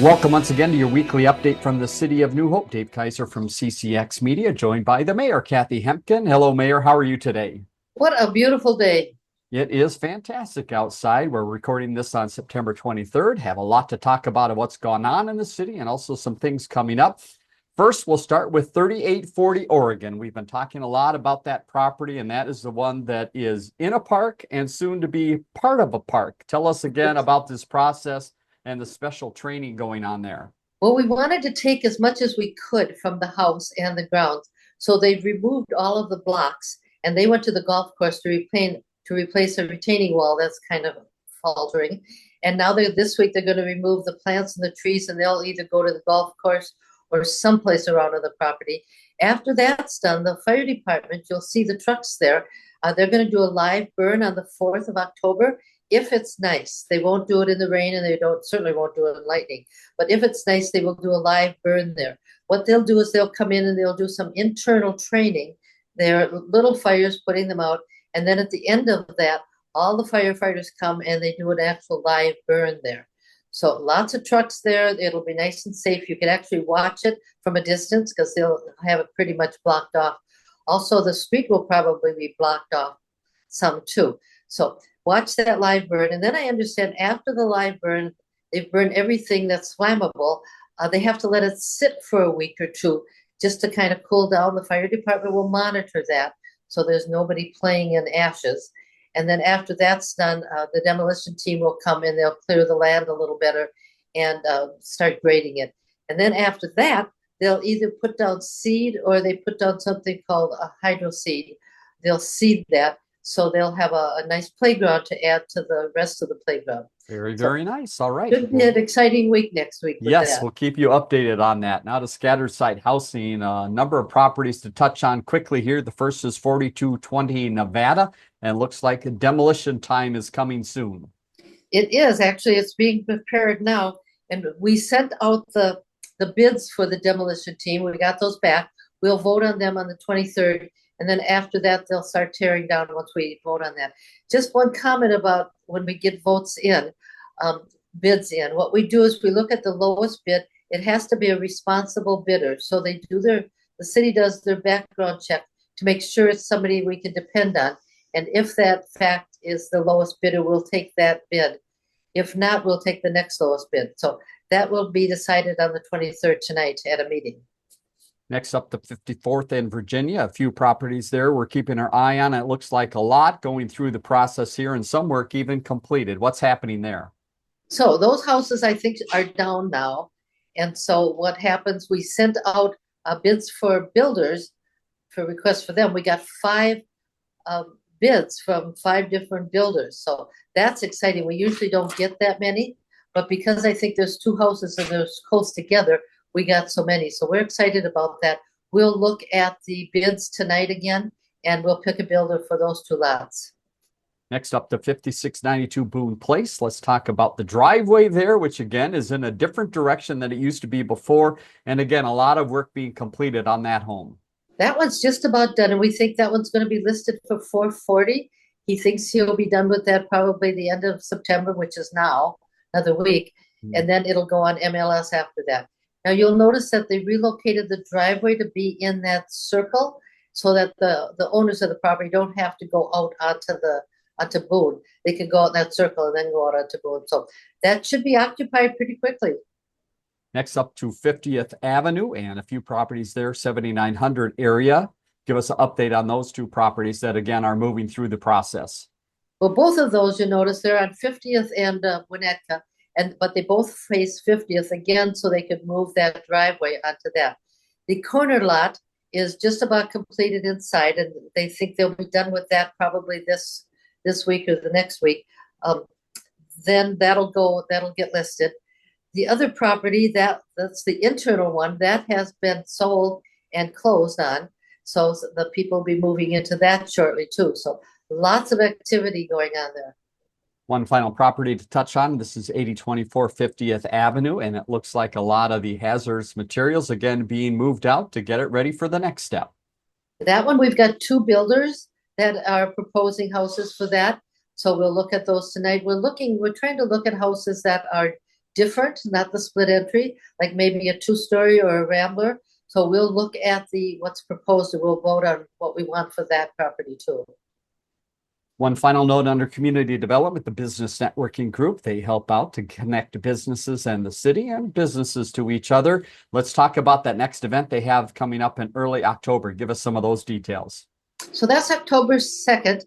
Welcome once again to your weekly update from the City of New Hope. Dave Kaiser from CCX Media, joined by the Mayor, Kathi Hemken. Hello, Mayor. How are you today? What a beautiful day. It is fantastic outside. We're recording this on September 23rd. Have a lot to talk about of what's gone on in the city and also some things coming up. First, we'll start with 3840 Oregon. We've been talking a lot about that property, and that is the one that is in a park and soon to be part of a park. Tell us again about this process and the special training going on there. Well, we wanted to take as much as we could from the house and the grounds. So they've removed all of the blocks and they went to the golf course to replace a retaining wall that's kind of faltering. And now this week they're going to remove the plants and the trees, and they'll either go to the golf course or someplace around on the property. After that's done, the fire department, you'll see the trucks there. They're going to do a live burn on the 4th of October. If it's nice, they won't do it in the rain, and they certainly won't do it in lightning. But if it's nice, they will do a live burn there. What they'll do is they'll come in and they'll do some internal training. They're little fires, putting them out. And then at the end of that, all the firefighters come and they do an actual live burn there. So lots of trucks there. It'll be nice and safe. You can actually watch it from a distance because they'll have it pretty much blocked off. Also, the street will probably be blocked off some too. So watch that live burn. And then I understand after the live burn, they've burned everything that's flammable. They have to let it sit for a week or two just to kind of cool down. The fire department will monitor that so there's nobody playing in ashes. And then after that's done, the demolition team will come in. They'll clear the land a little better and start grading it. And then after that, they'll either put down seed or they put down something called a hydro seed. They'll seed that. So they'll have a nice playground to add to the rest of the playground. Very nice. All right. Should be an exciting week next week with Yes, that. we'll keep you updated on that. Now to scattered site housing, a number of properties to touch on quickly here. The first is 4220 Nevada, and looks like demolition time is coming soon. It is actually, it's being prepared now. And we sent out the bids for the demolition team. We got those back. We'll vote on them on the 23rd. And then after that, they'll start tearing down once we vote on that. Just one comment about when we get votes in, bids in. What we do is we look at the lowest bid. It has to be a responsible bidder. So the city does their background check to make sure it's somebody we can depend on. And if that fact is the lowest bidder, we'll take that bid. If not, we'll take the next lowest bid. So that will be decided on the 23rd tonight at a meeting. Next up, the 54th in Virginia, a few properties there we're keeping our eye on. It looks like a lot going through the process here and some work even completed. What's happening there? So those houses, I think, are down now. And so what happens, we sent out bids for builders for requests for them. We got 5 bids from 5 different builders. So that's exciting. We usually don't get that many, but because I think there's 2 houses and they're close together, we got so many. So we're excited about that. We'll look at the bids tonight again, and we'll pick a builder for those 2 lots. Next up, to 5692 Boone Place. Let's talk about the driveway there, which again is in a different direction than it used to be before. And again, a lot of work being completed on that home. That one's just about done, and we think that one's going to be listed for $440. He thinks he'll be done with that probably the end of September, which is now, another week. And then it'll go on MLS after that. Now you'll notice that they relocated the driveway to be in that circle so that the owners of the property don't have to go out onto Boone. They can go out in that circle and then go out onto Boone. So that should be occupied pretty quickly. Next up to 50th Avenue and a few properties there, 7900 area. Give us an update on those 2 properties that again are moving through the process. Well, both of those, you notice, they're on 50th and Winnetka. But they both face 50th again, so they could move that driveway onto that. The corner lot is just about completed inside, and they think they'll be done with that probably this week or the next week. Then that'll get listed. The other property, that's the internal one, that has been sold and closed on. So the people will be moving into that shortly too. So lots of activity going on there. One final property to touch on. This is 8024 50th Avenue, and it looks like a lot of the hazardous materials again being moved out to get it ready for the next step. That one, we've got 2 builders that are proposing houses for that. So we'll look at those tonight. We're trying to look at houses that are different, not the split entry, like maybe a two-story or a rambler. So we'll look at what's proposed and we'll vote on what we want for that property too. One final note under community development, the business networking group, they help out to connect businesses and the city and businesses to each other. Let's talk about that next event they have coming up in early October. Give us some of those details. So that's October 2nd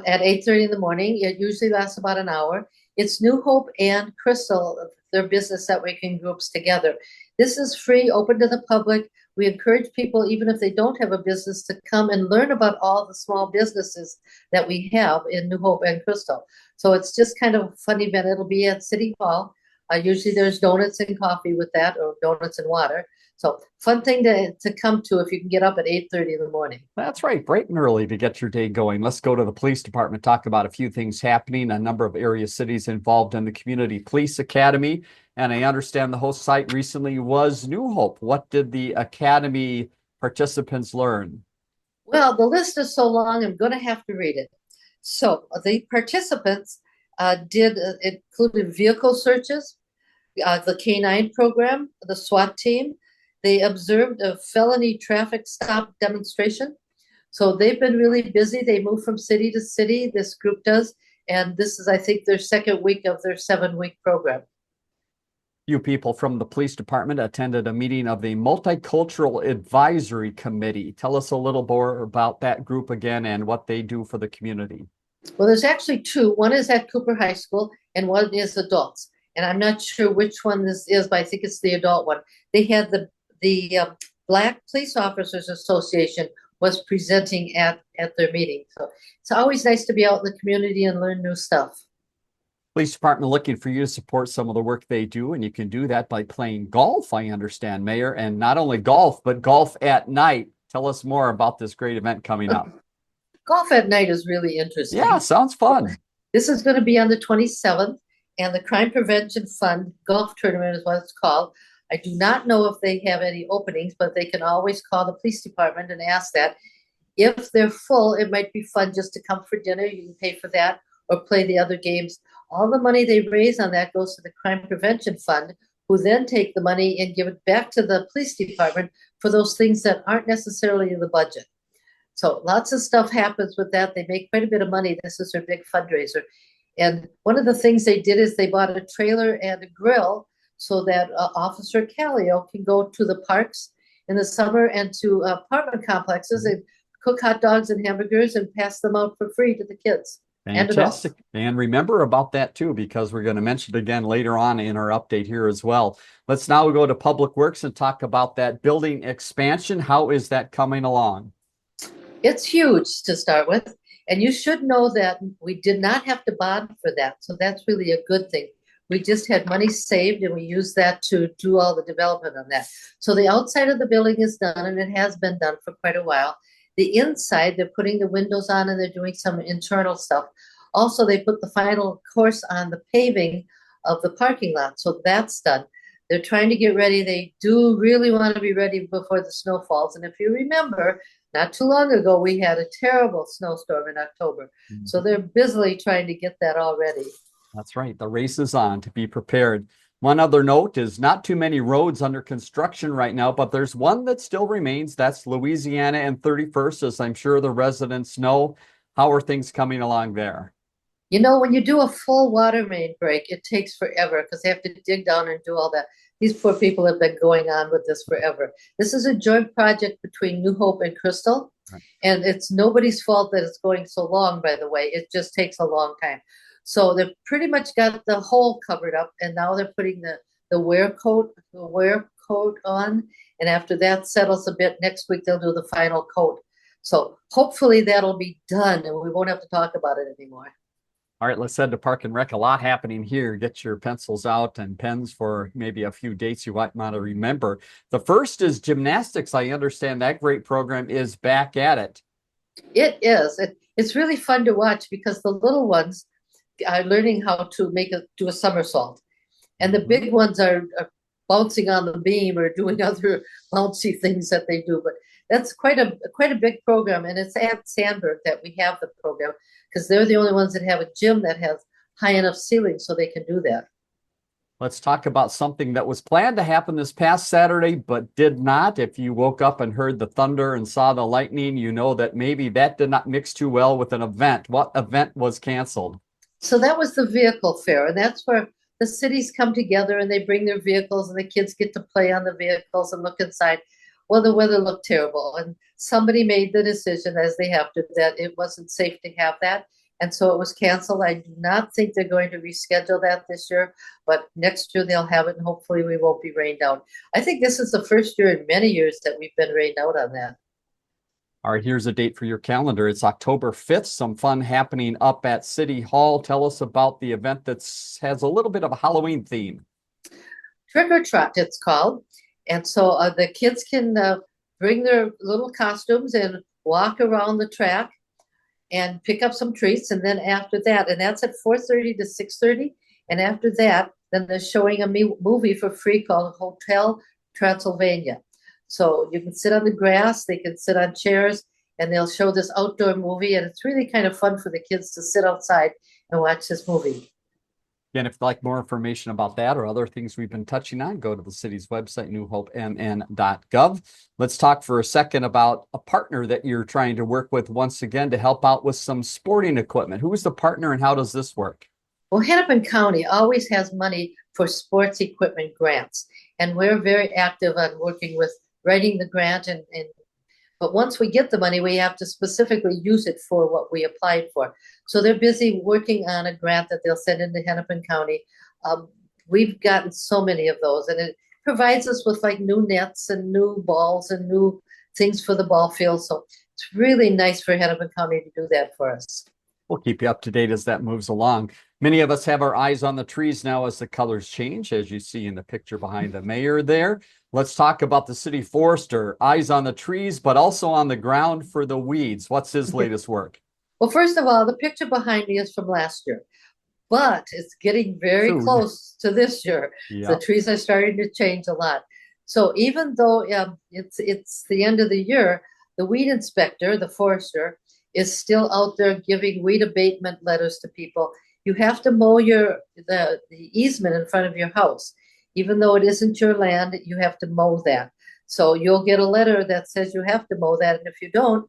at 8:30 in the morning. It usually lasts about an hour. It's New Hope and Crystal, their business networking groups together. This is free, open to the public. We encourage people, even if they don't have a business, to come and learn about all the small businesses that we have in New Hope and Crystal. So it's just kind of a fun event. It'll be at City Hall. Usually there's donuts and coffee with that, or donuts and water. So fun thing to come to if you can get up at 8:30 in the morning. That's right, bright and early to get your day going. Let's go to the police department, talk about a few things happening, a number of area cities involved in the Community Police Academy. And I understand the host site recently was New Hope. What did the Academy participants learn? Well, the list is so long, I'm going to have to read it. So the participants included vehicle searches, the K-9 program, the SWAT team. They observed a felony traffic stop demonstration. So they've been really busy. They move from city to city, this group does. And this is, I think, their second week of their 7-week program. Few people from the police department attended a meeting of the Multicultural Advisory Committee. Tell us a little more about that group again and what they do for the community. Well, there's actually two. One is at Cooper High School and one is adults. And I'm not sure which one this is, but I think it's the adult one. They had the Black Police Officers Association was presenting at their meeting. So it's always nice to be out in the community and learn new stuff. Police department looking for you to support some of the work they do, and you can do that by playing golf, I understand, Mayor, and not only golf, but golf at night. Tell us more about this great event coming up. Golf at night is really interesting. Yeah, sounds fun. This is going to be on the 27th, and the Crime Prevention Fund golf tournament is what it's called. I do not know if they have any openings, but they can always call the police department and ask that. If they're full, it might be fun just to come for dinner. You can pay for that or play the other games. All the money they raise on that goes to the Crime Prevention Fund, who then take the money and give it back to the police department for those things that aren't necessarily in the budget. So lots of stuff happens with that. They make quite a bit of money. This is their big fundraiser. And one of the things they did is they bought a trailer and a grill so that Officer Callio can go to the parks in the summer and to apartment complexes and cook hot dogs and hamburgers and pass them out for free to the kids. Fantastic. And remember about that too, because we're going to mention it again later on in our update here as well. Let's now go to Public Works and talk about that building expansion. How is that coming along? It's huge to start with. And you should know that we did not have to bond for that. So that's really a good thing. We just had money saved and we used that to do all the development on that. So the outside of the building is done, and it has been done for quite a while. The inside, they're putting the windows on and they're doing some internal stuff. Also, they put the final course on the paving of the parking lot. So that's done. They're trying to get ready. They do really want to be ready before the snow falls. And if you remember, not too long ago, we had a terrible snowstorm in October. Mm-hmm. So they're busily trying to get that all ready. That's right. The race is on to be prepared. One other note is not too many roads under construction right now, but there's one that still remains. That's Louisiana and 31st, as I'm sure the residents know. How are things coming along there? You know, when you do a full water main break, it takes forever because they have to dig down and do all that. These poor people have been going on with this forever. This is a joint project between New Hope and Crystal, right. And it's nobody's fault that it's going so long, by the way. It just takes a long time. So they've pretty much got the hole covered up, and now they're putting the wear coat on. And after that settles a bit, next week they'll do the final coat. So hopefully that'll be done, and we won't have to talk about it anymore. All right, let's head to Park and Rec. A lot happening here. Get your pencils out and pens for maybe a few dates you might want to remember. The first is gymnastics. I understand that great program is back at it. It is. It's really fun to watch because the little ones are learning how to do a somersault, and the big ones are bouncing on the beam or doing other bouncy things that they do. But that's quite a big program, and it's at Sandburg that we have the program because they're the only ones that have a gym that has high enough ceilings so they can do that. Let's talk about something that was planned to happen this past Saturday, but did not. If you woke up and heard the thunder and saw the lightning, you know that maybe that did not mix too well with an event. What event was canceled? So that was the vehicle fair, and that's where the cities come together and they bring their vehicles and the kids get to play on the vehicles and look inside. Well, the weather looked terrible, and somebody made the decision, as they have to, that it wasn't safe to have that. And so it was canceled. I do not think they're going to reschedule that this year, but next year they'll have it, and hopefully we won't be rained out. I think this is the first year in many years that we've been rained out on that. All right, here's a date for your calendar. It's October 5th. Some fun happening up at City Hall. Tell us about the event that has a little bit of a Halloween theme. Trick or Trot, it's called. And so the kids can bring their little costumes and walk around the track and pick up some treats. And then after that, and that's at 4:30 to 6:30. And after that, then they're showing a movie for free called Hotel Transylvania. So you can sit on the grass, they can sit on chairs, and they'll show this outdoor movie. And it's really kind of fun for the kids to sit outside and watch this movie. And if you'd like more information about that or other things we've been touching on, go to the city's website, newhopemn.gov. Let's talk for a second about a partner that you're trying to work with once again to help out with some sporting equipment. Who is the partner and how does this work? Well, Hennepin County always has money for sports equipment grants, and we're very active on working with writing the grant. But once we get the money, we have to specifically use it for what we applied for. So they're busy working on a grant that they'll send into Hennepin County. We've gotten so many of those, and it provides us with like new nets and new balls and new things for the ball field. So it's really nice for Hennepin County to do that for us. We'll keep you up to date as that moves along. Many of us have our eyes on the trees now as the colors change, as you see in the picture behind the mayor there. Let's talk about the city forester, eyes on the trees, but also on the ground for the weeds. What's his latest work? Well, first of all, the picture behind me is from last year, but it's getting very close to this year. Yeah. The trees are starting to change a lot. So even though it's the end of the year, the weed inspector, the forester, is still out there giving weed abatement letters to people. You have to mow the easement in front of your house. Even though it isn't your land, you have to mow that. So you'll get a letter that says you have to mow that, and if you don't,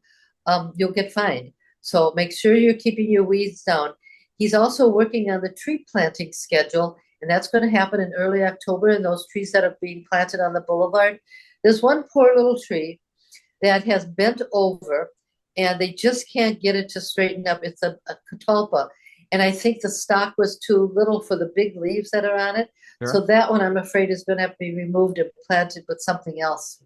you'll get fined. So make sure you're keeping your weeds down. He's also working on the tree planting schedule, and that's going to happen in early October, and those trees that are being planted on the boulevard. There's one poor little tree that has bent over, and they just can't get it to straighten up. It's a catalpa, and I think the stock was too little for the big leaves that are on it. Sure. So that one, I'm afraid, is going to have to be removed and planted with something else.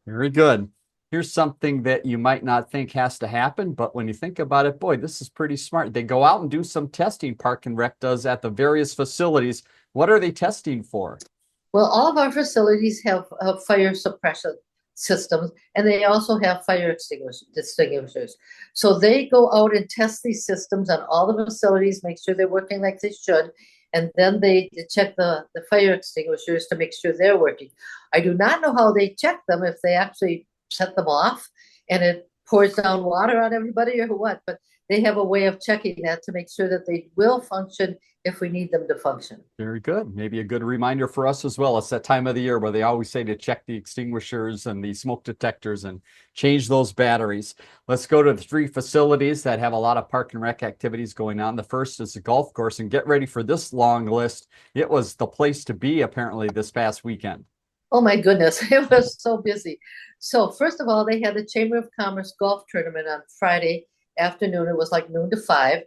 Very good. Here's something that you might not think has to happen, but when you think about it, boy, this is pretty smart. They go out and do some testing, Park and Rec does, at the various facilities. What are they testing for? Well, all of our facilities have fire suppression systems, and they also have fire extinguishers. So they go out and test these systems on all the facilities, make sure they're working like they should, and then they check the fire extinguishers to make sure they're working. I do not know how they check them, if they actually set them off and it pours down water on everybody or what, but they have a way of checking that to make sure that they will function if we need them to function. Very good. Maybe a good reminder for us as well. It's that time of the year where they always say to check the extinguishers and the smoke detectors and change those batteries. Let's go to the three facilities that have a lot of Park and Rec activities going on. The first is the golf course, and get ready for this long list. It was the place to be apparently this past weekend. Oh my goodness, it was so busy. So first of all, they had the Chamber of Commerce golf tournament on Friday afternoon. It was like noon to 5,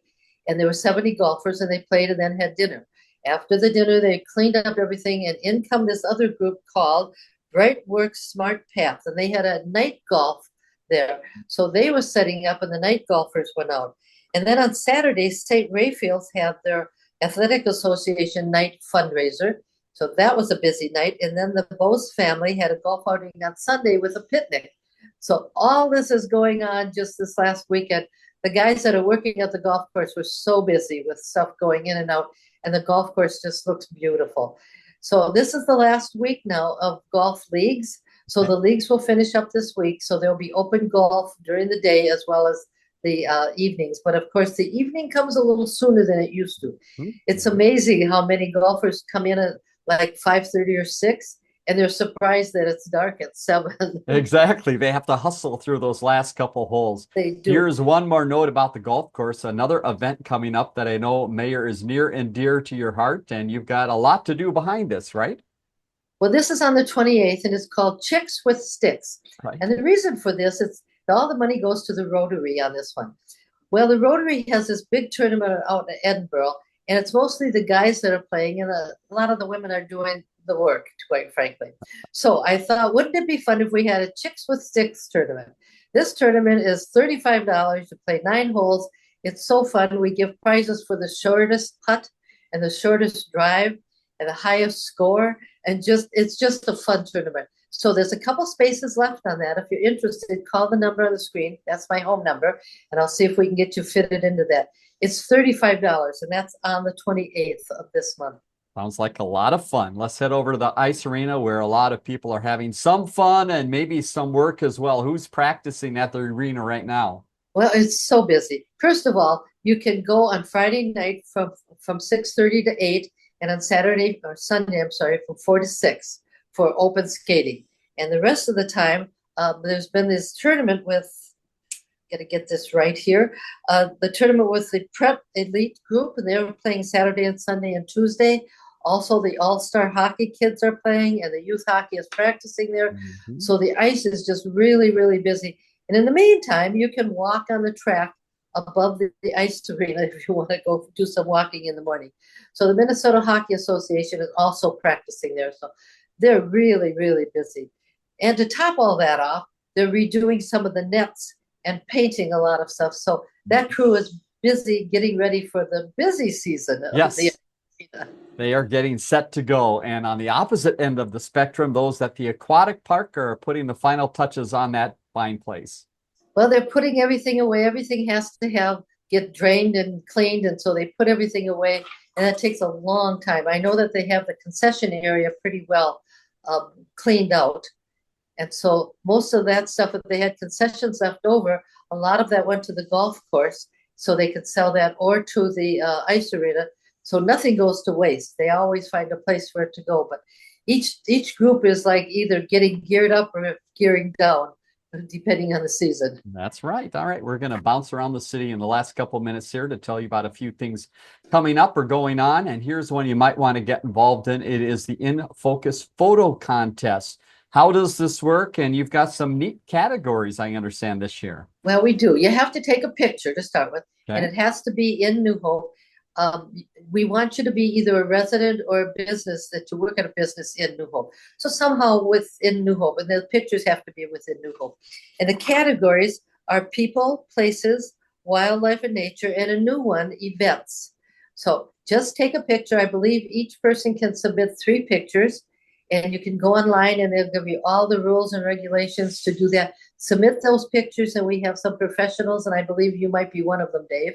and there were 70 golfers, and they played and then had dinner. After the dinner, they cleaned up everything, and in come this other group called Bright Works Smart Path, and they had a night golf there. So they were setting up, and the night golfers went out. And then on Saturday, St. Raphael's had their Athletic Association night fundraiser. So that was a busy night. And then the Bose family had a golf outing on Sunday with a picnic. So all this is going on just this last weekend. The guys that are working at the golf course were so busy with stuff going in and out, and the golf course just looks beautiful. So this is the last week now of golf leagues. So the leagues will finish up this week. So there'll be open golf during the day as well as the evenings. But of course, the evening comes a little sooner than it used to. It's amazing how many golfers come in like 5:30 or 6, and they're surprised that it's dark at 7. Exactly. They have to hustle through those last couple holes. They do. Here's one more note about the golf course. Another event coming up that I know, Mayor, is near and dear to your heart, and you've got a lot to do behind this, right? Well, this is on the 28th, and it's called Chicks with Sticks. Right. And the reason for this is all the money goes to the Rotary on this one. Well, the Rotary has this big tournament out in Edinburgh, and it's mostly the guys that are playing, and a lot of the women are doing the work, quite frankly. So I thought, wouldn't it be fun if we had a Chicks with Sticks tournament? This tournament is $35 to play 9 holes. It's so fun. We give prizes for the shortest putt and the shortest drive and the highest score. And it's just a fun tournament. So there's a couple spaces left on that. If you're interested, call the number on the screen. That's my home number, and I'll see if we can get you fitted into that. It's $35, and that's on the 28th of this month. Sounds like a lot of fun. Let's head over to the ice arena where a lot of people are having some fun and maybe some work as well. Who's practicing at the arena right now? Well, it's so busy. First of all, you can go on Friday night from 6:30 to 8, and on Saturday or Sunday, I'm sorry, from 4 to 6 for open skating. And the rest of the time, there's been this tournament with, got to get this right here, the tournament with the prep elite group, and they're playing Saturday and Sunday and Tuesday. Also, the all-star hockey kids are playing, and the youth hockey is practicing there. So the ice is just really, really busy. And in the meantime, you can walk on the track above the ice arena if you want to go do some walking in the morning. So the Minnesota Hockey Association is also practicing there. So they're really, really busy. And to top all that off, they're redoing some of the nets and painting a lot of stuff. So that crew is busy getting ready for the busy season. Yes. They are getting set to go. And on the opposite end of the spectrum, those at the aquatic park are putting the final touches on that fine place. Well, they're putting everything away. Everything has to get drained and cleaned. And so they put everything away. And that takes a long time. I know that they have the concession area pretty well cleaned out. And so most of that stuff, if they had concessions left over, a lot of that went to the golf course so they could sell that, or to the ice arena. So nothing goes to waste. They always find a place for it to go. But each group is like either getting geared up or gearing down, depending on the season. That's right. All right. We're going to bounce around the city in the last couple minutes here to tell you about a few things coming up or going on. And here's one you might want to get involved in. It is the In Focus Photo Contest. How does this work? And you've got some neat categories, I understand, this year. Well, we do. You have to take a picture to start with, Okay. and it has to be in New Hope. We want you to be either a resident or a business, to work at a business in New Hope. So somehow within New Hope, and the pictures have to be within New Hope. And the categories are people, places, wildlife and nature, and a new one, events. So just take a picture. I believe each person can submit 3 pictures, and you can go online and they'll give you all the rules and regulations to do that. Submit those pictures, and we have some professionals, and I believe you might be one of them, Dave,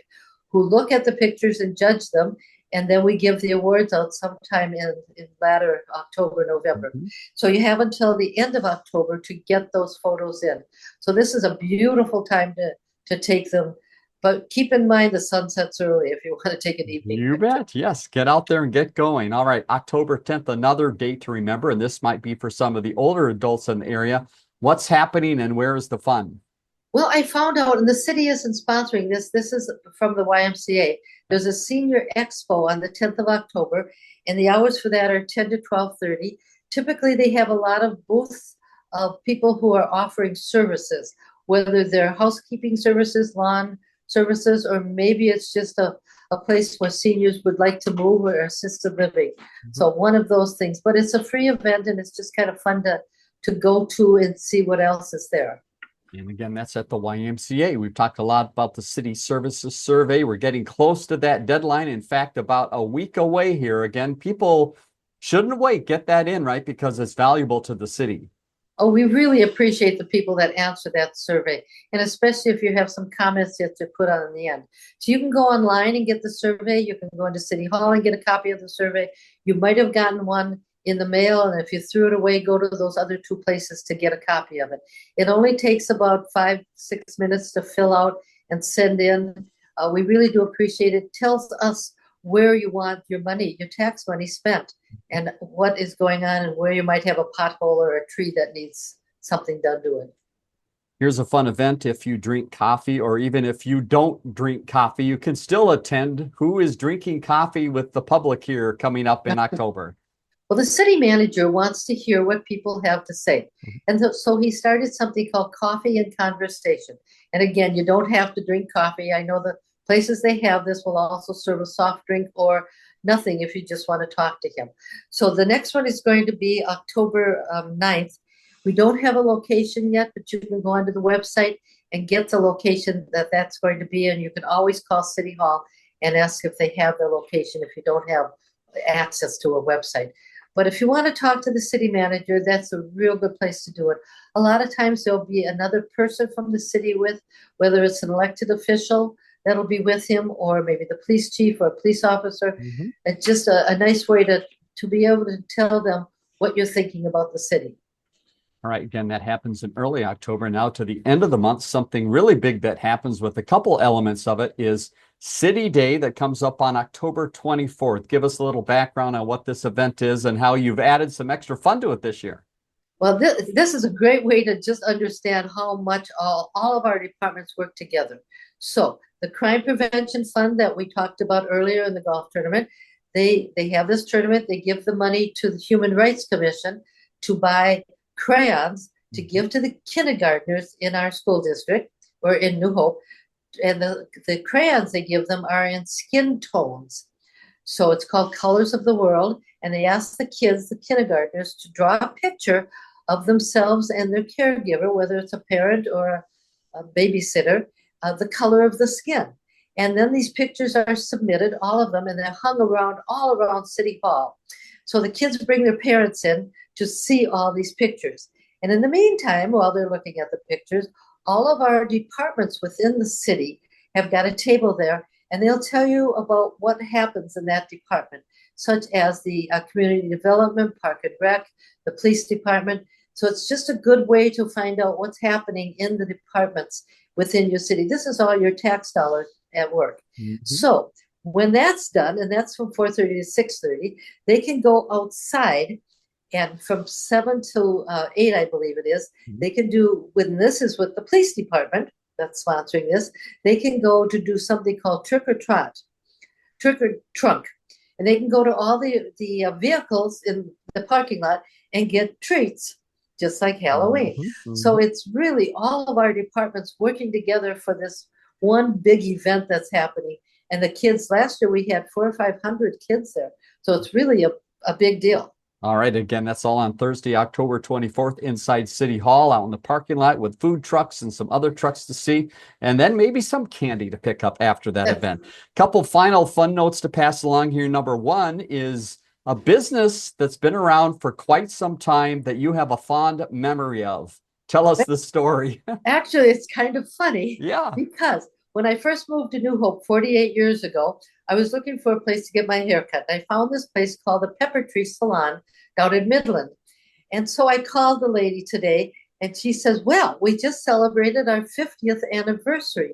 who look at the pictures and judge them, and then we give the awards out sometime in latter October, November. So you have until the end of October to get those photos in. So this is a beautiful time to take them, but keep in mind the sun sets early if you want to take an evening You picture. bet. Yes. Get out there and get going. All right. October 10th, another date to remember, and this might be for some of the older adults in the area. What's happening and where is the fun? Well, I found out, and the city isn't sponsoring this. This is from the YMCA. There's a senior expo on the 10th of October, and the hours for that are 10 to 12:30. Typically, they have a lot of booths of people who are offering services, whether they're housekeeping services, lawn services, or maybe it's just a place where seniors would like to move, or assisted living. So one of those things. But it's a free event, and it's just kind of fun to go to and see what else is there. And again, that's at the YMCA. We've talked a lot about the city services survey. We're getting close to that deadline. In fact, about a week away here. Again, people shouldn't wait. Get that in, right? Because it's valuable to the city. Oh, we really appreciate the people that answer that survey. And especially if you have some comments you have to put on in the end. So you can go online and get the survey. You can go into City Hall and get a copy of the survey. You might have gotten one in the mail, and if you threw it away, go to those other 2 places to get a copy of it. It only takes about 5-6 minutes to fill out and send in. We really do appreciate it. Tells us where you want your money, your tax money spent, and what is going on and where you might have a pothole or a tree that needs something done to it. Here's a fun event. If you drink coffee, or even if you don't drink coffee, you can still attend. Who is drinking coffee with the public here coming up in October? Well, the city manager wants to hear what people have to say. And so he started something called Coffee and Conversation. And again, you don't have to drink coffee. I know the places they have this will also serve a soft drink or nothing if you just want to talk to him. So the next one is going to be October 9th. We don't have a location yet, but you can go onto the website and get the location that that's going to be. And you can always call City Hall and ask if they have the location if you don't have access to a website. But if you want to talk to the city manager, that's a real good place to do it. A lot of times there'll be another person from the city with, whether it's an elected official that'll be with him, or maybe the police chief or a police officer. It's just a nice way to be able to tell them what you're thinking about the city. All right, again, that happens in early October. Now to the end of the month, something really big that happens with a couple elements of it is City Day that comes up on October 24th. Give us a little background on what this event is and how you've added some extra fun to it this year. Well, this is a great way to just understand how much all of our departments work together. So the Crime Prevention Fund that we talked about earlier in the golf tournament, they have this tournament. They give the money to the Human Rights Commission to buy crayons to give to the kindergartners in our school district or in New Hope. And the crayons they give them are in skin tones. So it's called Colors of the World. And they ask the kids, the kindergartners, to draw a picture of themselves and their caregiver, whether it's a parent or a babysitter, the color of the skin. And then these pictures are submitted, all of them, and they're hung around all around City Hall. So the kids bring their parents in to see all these pictures. And in the meantime, while they're looking at the pictures, all of our departments within the city have got a table there, and they'll tell you about what happens in that department, such as the community development, park and rec, the police department. So it's just a good way to find out what's happening in the departments within your city. This is all your tax dollars at work. So when that's done, and that's from 4:30 to 6:30, they can go outside, and from 7 to 8, I believe it is, they can do, when this is with the police department that's sponsoring this, they can go to do something called trick or trunk. And they can go to all the vehicles in the parking lot and get treats, just like Halloween. So it's really all of our departments working together for this one big event that's happening. And the kids, last year we had 400 or 500 kids there. So it's really a big deal. All right. Again, that's all on Thursday, October 24th, inside City Hall, out in the parking lot with food trucks and some other trucks to see, and then maybe some candy to pick up after that event. Couple final fun notes to pass along here. Number one is a business that's been around for quite some time that you have a fond memory of. Tell us the story. Actually, it's kind of funny. Yeah. Because when I first moved to New Hope 48 years ago, I was looking for a place to get my hair cut. I found this place called the Pepper Tree Salon down in Midland. And so I called the lady today, and she says, well, we just celebrated our 50th anniversary.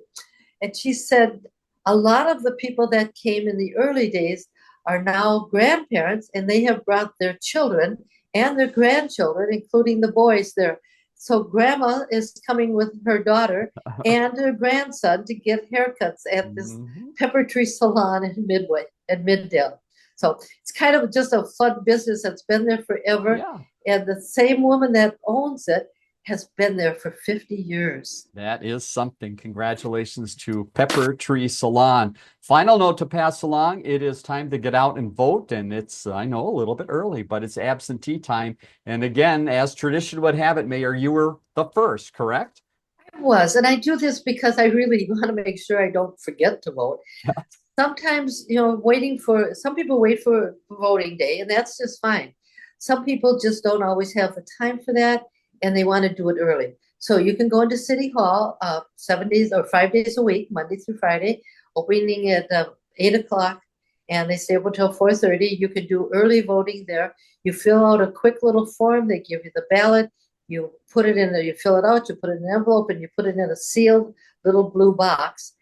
And she said, a lot of the people that came in the early days are now grandparents, and they have brought their children and their grandchildren, including the boys there. So grandma is coming with her daughter and her grandson to get haircuts at this Pepper Tree Salon in Middale. So it's kind of just a fun business that's been there forever. Yeah. And the same woman that owns it has been there for 50 years. That is something. Congratulations to Pepper Tree Salon. Final note to pass along. It is time to get out and vote. And it's, I know, a little bit early, but it's absentee time. And again, as tradition would have it, Mayor, you were the first, correct? I was. And I do this because I really want to make sure I don't forget to vote. Sometimes, some people wait for voting day, and that's just fine. Some people just don't always have the time for that, and they want to do it early. So you can go into City Hall 7 days or 5 days a week, Monday through Friday, opening at 8 o'clock, and they stay open until 4:30. You can do early voting there. You fill out a quick little form. They give you the ballot. You put it in there. You fill it out. You put it in an envelope, and you put it in a sealed little blue box.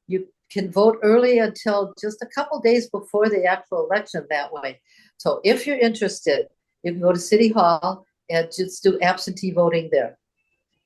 You can vote early until just a couple days before the actual election that way. So if you're interested, you can go to City Hall and just do absentee voting there.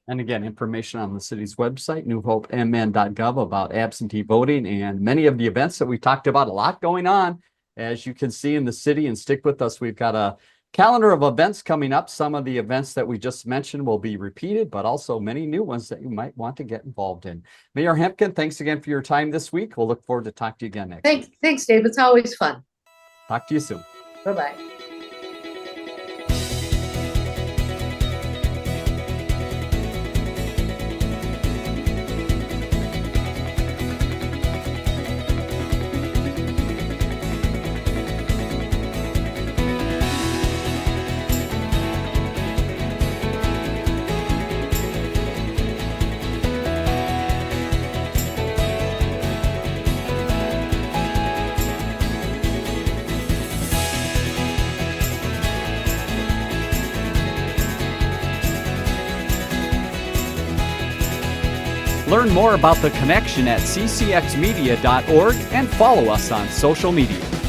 And again, information on the city's website, newhopemn.gov, about absentee voting and many of the events that we talked about. A lot going on, as you can see, in the city. And stick with us. We've got a calendar of events coming up. Some of the events that we just mentioned will be repeated, but also many new ones that you might want to get involved in. Mayor Hemken, thanks again for your time this week. We'll look forward to talking to you again next week. Thanks, Dave. It's always fun. Talk to you soon. Bye-bye. Learn more about The Connection at ccxmedia.org and follow us on social media.